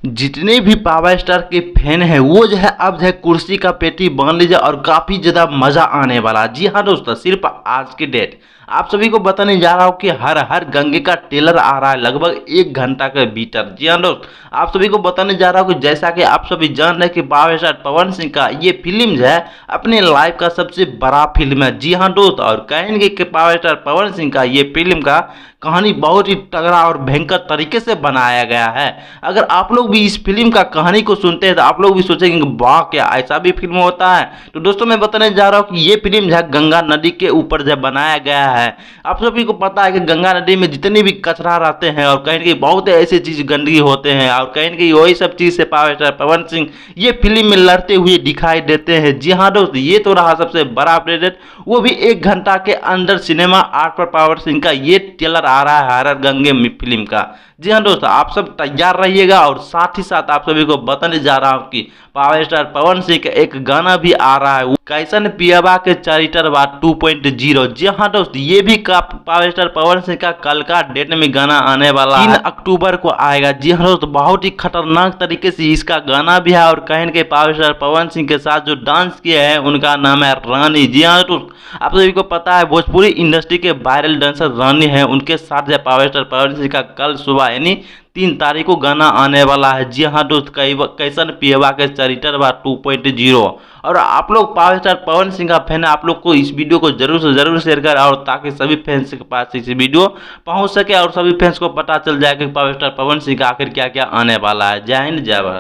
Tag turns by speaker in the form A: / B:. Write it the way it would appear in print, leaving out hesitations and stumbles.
A: जितने भी power star के फैन हैं वो जो है अब जो है कुर्सी का पेटी बांध लीजिए और काफ़ी ज़्यादा मज़ा आने वाला। जी हाँ दोस्तों, सिर्फ आज की डेट आप सभी को बताने जा रहा हूँ कि हर हर गंगे का ट्रेलर आ रहा है लगभग 1 घंटा के भीतर। जी हाँ दोस्त, आप सभी को बताने जा रहा हूँ कि जैसा कि आप सभी जान रहे हैं कि पावर स्टार पवन सिंह का ये फिल्म जो है अपने लाइफ का सबसे बड़ा फिल्म है। जी हाँ दोस्त, और कहेंगे कि पावर स्टार पवन सिंह का ये फिल्म का कहानी बहुत ही तगड़ा और भयंकर तरीके से बनाया गया है। अगर आप लोग भी इस फिल्म का कहानी को सुनते हैं तो आप लोग भी सोचेंगे कि वाह, क्या ऐसा भी फिल्म होता है। तो दोस्तों मैं बताने जा रहा हूँ कि ये फिल्म जो है गंगा नदी के ऊपर जो बनाया गया है। आप सभी को पता है कि गंगा नदी में जितने भी कचरा रहते हैं और कहीं कहीं बहुत ऐसी चीज गंदगी होते हैं और कहीं कहीं वही सब चीज से पावर स्टार पवन सिंह ये फिल्म में लड़ते हुए दिखाई देते हैं। जी हाँ दोस्त, ये तो रहा सबसे बड़ा अपडेट, वो भी 1 घंटा के अंदर सिनेमा आर्ट पर पावर सिंह का ये ट्रेलर आ रहा है हर गंगे फिल्म का। जी हाँ दोस्तों, आप सब तैयार रहिएगा और साथ ही साथ आप सभी को बताने जा रहा हूँ कि पावर स्टार पवन सिंह का एक गाना भी आ रहा है, कैसन पियाबा के चरित्र बा 2.0। जी हाँ दोस्त, ये भी पावर स्टार पवन सिंह का कल का डेट में गाना आने वाला है, 3 अक्टूबर को आएगा। जी हाँ दोस्त, बहुत ही खतरनाक तरीके से इसका गाना भी है और कहीं के पावर स्टार पवन सिंह के साथ जो डांस किया है उनका नाम है रानी। जी हाँ दोस्त, आप सभी को पता है भोजपुरी इंडस्ट्री के वायरल डांसर रानी है, उनके साथ जो पावर स्टार पवन सिंह का कल सुबह यानी 3 तारीख को गाना आने वाला है। जी हाँ दोस्त, कैसन पियवा के चरित्र बा 2.0। और आप लोग पावर स्टार पवन सिंह का फैन है, आप लोग को इस वीडियो को जरूर से जरूर शेयर करें और ताकि सभी फैंस के पास इस वीडियो पहुंच सके और सभी फैंस को पता चल जाए कि पावर स्टार पवन सिंह का आखिर क्या क्या आने वाला है। जय हिंद, जय भारत।